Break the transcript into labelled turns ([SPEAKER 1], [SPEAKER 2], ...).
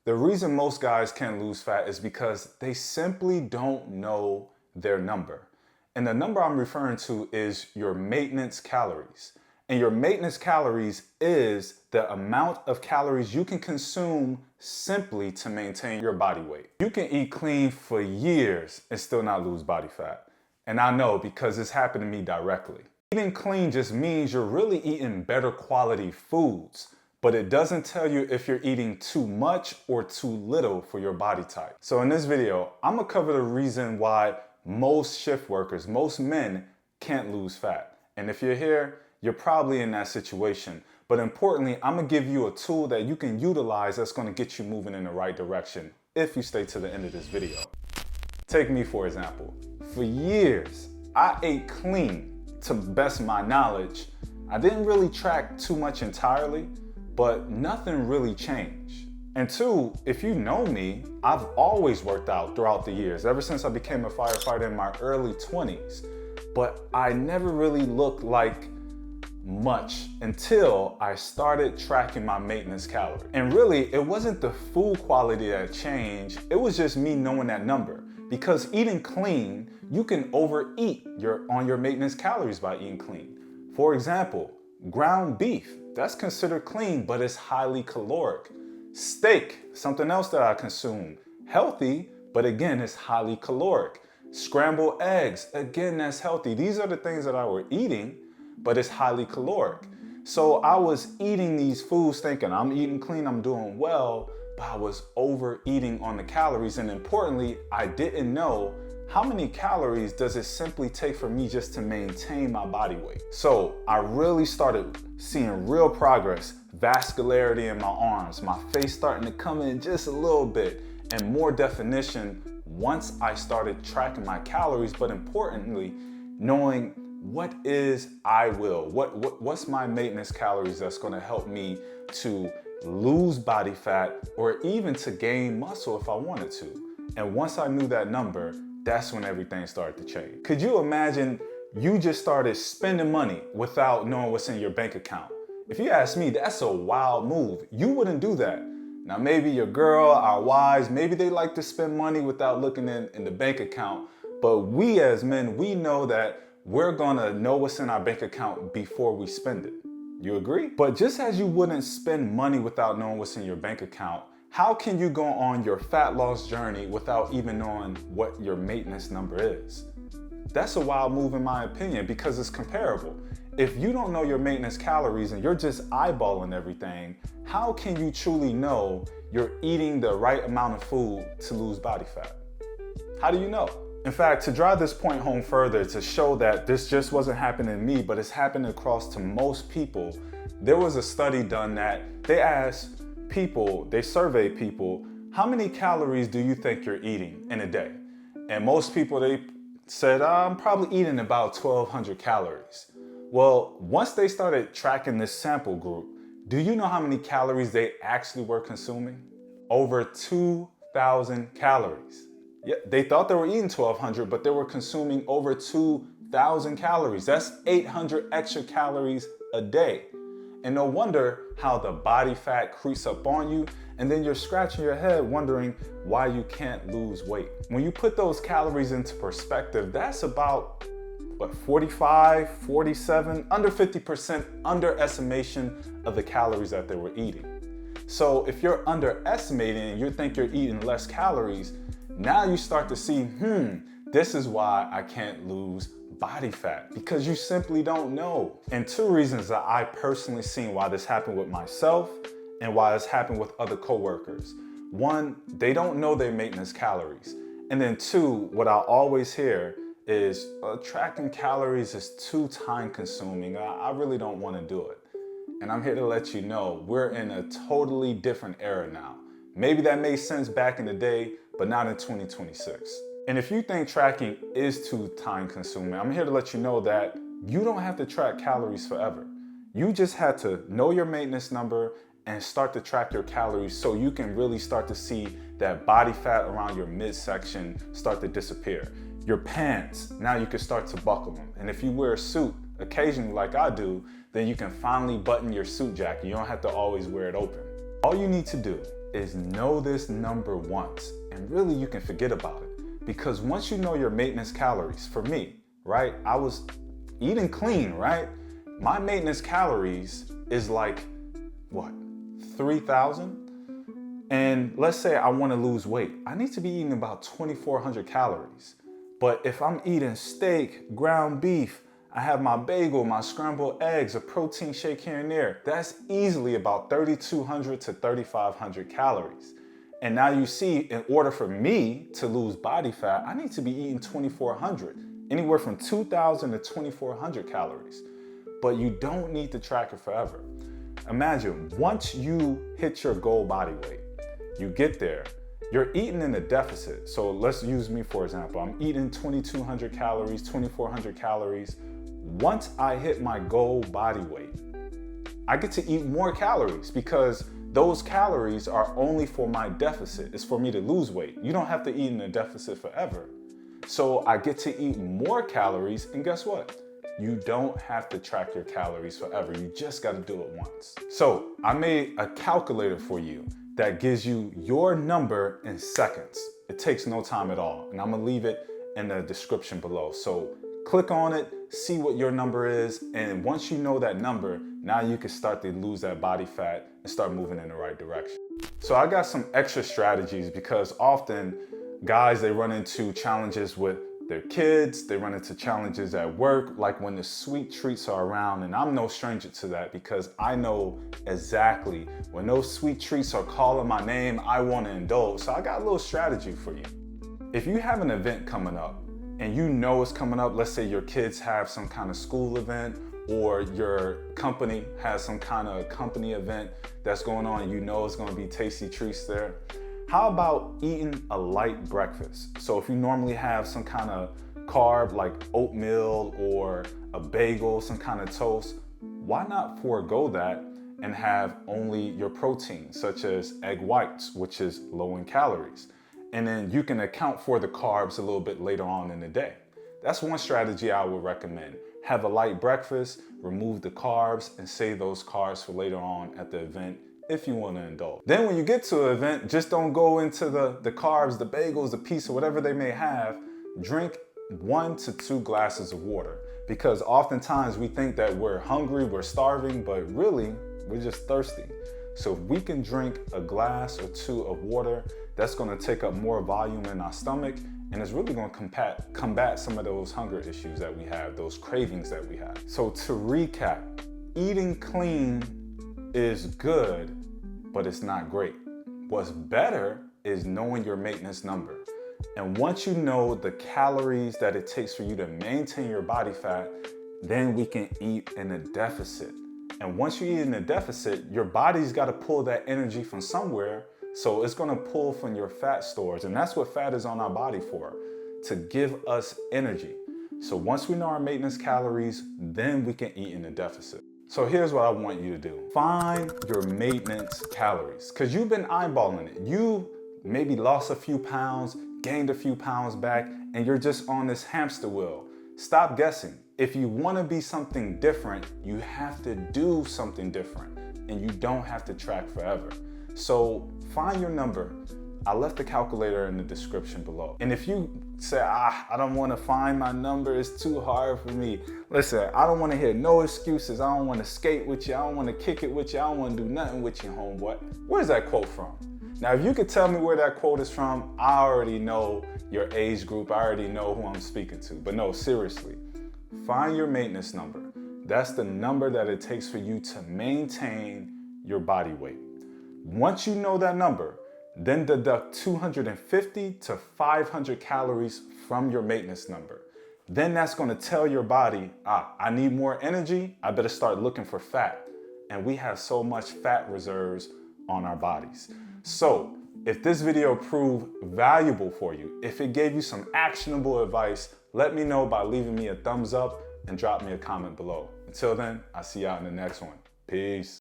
[SPEAKER 1] The reason most guys can't lose fat is because they simply don't know their number. And the number I'm referring to is your maintenance calories. And your maintenance calories is the amount of calories you can consume simply to maintain your body weight. You can eat clean for years and still not lose body fat. And I know because it's happened to me directly. Eating clean just means you're really eating better quality foods, but it doesn't tell you if you're eating too much or too little for your body type. So in this video, I'm gonna cover the reason why most shift workers, most men can't lose fat. And if you're here, you're probably in that situation. But importantly, I'm gonna give you a tool that you can utilize that's gonna get you moving in the right direction if you stay to the end of this video. Take me for example. For years, I ate clean to best my knowledge. I didn't really track too much entirely, but nothing really changed. And two, if you know me, I've always worked out throughout the years, ever since I became a firefighter in my early 20s. But I never really looked like much until I started tracking my maintenance calories. And really, it wasn't the food quality that changed, it was just me knowing that number. Because eating clean, you can overeat on your maintenance calories by eating clean. For example, ground beef, that's considered clean, but it's highly caloric. Steak, something else that I consume, healthy, but again, it's highly caloric. Scrambled eggs, again, that's healthy. These are the things that I were eating, but it's highly caloric. So I was eating these foods thinking I'm eating clean, I'm doing well, but I was overeating on the calories. And importantly, I didn't know how many calories does it simply take for me just to maintain my body weight. So I really started seeing real progress, vascularity in my arms, my face starting to come in just a little bit, and more definition once I started tracking my calories, but importantly, knowing what's my maintenance calories that's gonna help me to lose body fat or even to gain muscle if I wanted to. And once I knew that number, that's when everything started to change. Could you imagine you just started spending money without knowing what's in your bank account? If you ask me, that's a wild move. You wouldn't do that. Now maybe your girl, our wives, maybe they like to spend money without looking in the bank account, but we as men, we know that we're gonna know what's in our bank account before we spend it. You agree? But just as you wouldn't spend money without knowing what's in your bank account, how can you go on your fat loss journey without even knowing what your maintenance number is? That's a wild move in my opinion because it's comparable. If you don't know your maintenance calories and you're just eyeballing everything, how can you truly know you're eating the right amount of food to lose body fat? How do you know? In fact, to drive this point home further, to show that this just wasn't happening to me, but it's happening across to most people, there was a study done that they asked people, they surveyed people, how many calories do you think you're eating in a day? And most people, they said, I'm probably eating about 1,200 calories. Well, once they started tracking this sample group, do you know how many calories they actually were consuming? Over 2,000 calories. Yeah, they thought they were eating 1,200, but they were consuming over 2,000 calories. That's 800 extra calories a day. And no wonder how the body fat creeps up on you, and then you're scratching your head wondering why you can't lose weight. When you put those calories into perspective, that's about, 45, 47, under 50% underestimation of the calories that they were eating. So if you're underestimating and you think you're eating less calories, now you start to see, this is why I can't lose body fat, because you simply don't know. And two reasons that I personally seen why this happened with myself and why it's happened with other coworkers. One, they don't know their maintenance calories. And then two, what I always hear is tracking calories is too time consuming. I really don't want to do it. And I'm here to let you know, we're in a totally different era now. Maybe that made sense back in the day, but not in 2026. And if you think tracking is too time consuming, I'm here to let you know that you don't have to track calories forever. You just have to know your maintenance number and start to track your calories so you can really start to see that body fat around your midsection start to disappear. Your pants, now you can start to buckle them. And if you wear a suit occasionally like I do, then you can finally button your suit jacket. You don't have to always wear it open. All you need to do is know this number once, and really you can forget about it. Because once you know your maintenance calories, for me, right, I was eating clean, right? My maintenance calories is like, what, 3,000? And let's say I want to lose weight. I need to be eating about 2,400 calories. But if I'm eating steak, ground beef, I have my bagel, my scrambled eggs, a protein shake here and there, that's easily about 3,200 to 3,500 calories. And now you see, in order for me to lose body fat, I need to be eating 2,400, anywhere from 2,000 to 2,400 calories. But you don't need to track it forever. Imagine once you hit your goal body weight, you get there, you're eating in a deficit. So let's use me for example. I'm eating 2,200 calories, 2,400 calories. Once I hit my goal body weight, I get to eat more calories because those calories are only for my deficit. It's for me to lose weight. You don't have to eat in a deficit forever. So I get to eat more calories, and guess what? You don't have to track your calories forever. You just got to do it once. So I made a calculator for you that gives you your number in seconds. It takes no time at all. And I'm gonna leave it in the description below. So click on it, see what your number is. And once you know that number, now you can start to lose that body fat and start moving in the right direction. So I got some extra strategies because often guys, they run into challenges with their kids, they run into challenges at work, like when the sweet treats are around, and I'm no stranger to that because I know exactly when those sweet treats are calling my name, I want to indulge. So I got a little strategy for you. If you have an event coming up and you know it's coming up, let's say your kids have some kind of school event or your company has some kind of company event that's going on and you know it's going to be tasty treats there. How about eating a light breakfast? So if you normally have some kind of carb like oatmeal or a bagel, some kind of toast, why not forego that and have only your protein, such as egg whites, which is low in calories. And then you can account for the carbs a little bit later on in the day. That's one strategy I would recommend. Have a light breakfast, remove the carbs, and save those carbs for later on at the event if you want to indulge. Then when you get to an event, just don't go into the carbs, the bagels, the pizza, whatever they may have. Drink 1 to 2 glasses of water, because oftentimes we think that we're hungry, we're starving, but really we're just thirsty. So if we can drink a glass or 2 of water, that's going to take up more volume in our stomach, and it's really going to combat some of those hunger issues that we have, those cravings that we have. So to recap, eating clean is good, but it's not great. What's better is knowing your maintenance number. And once you know the calories that it takes for you to maintain your body fat, then we can eat in a deficit. And once you eat in a deficit, your body's got to pull that energy from somewhere. So it's going to pull from your fat stores. And that's what fat is on our body for, to give us energy. So once we know our maintenance calories, then we can eat in a deficit. So here's what I want you to do. Find your maintenance calories, because you've been eyeballing it. You maybe lost a few pounds, gained a few pounds back, and you're just on this hamster wheel. Stop guessing. If you want to be something different, you have to do something different, and you don't have to track forever. So find your number. I left the calculator in the description below. And if you say, I don't want to find my number, it's too hard for me. Listen, I don't want to hear no excuses. I don't want to skate with you. I don't want to kick it with you. I don't want to do nothing with you, homeboy. Where's that quote from? Now, if you could tell me where that quote is from, I already know your age group. I already know who I'm speaking to. But no, seriously, find your maintenance number. That's the number that it takes for you to maintain your body weight. Once you know that number, then deduct 250 to 500 calories from your maintenance number. Then that's going to tell your body, I need more energy. I better start looking for fat. And we have so much fat reserves on our bodies. So if this video proved valuable for you, if it gave you some actionable advice, let me know by leaving me a thumbs up and drop me a comment below. Until then, I'll see y'all in the next one. Peace.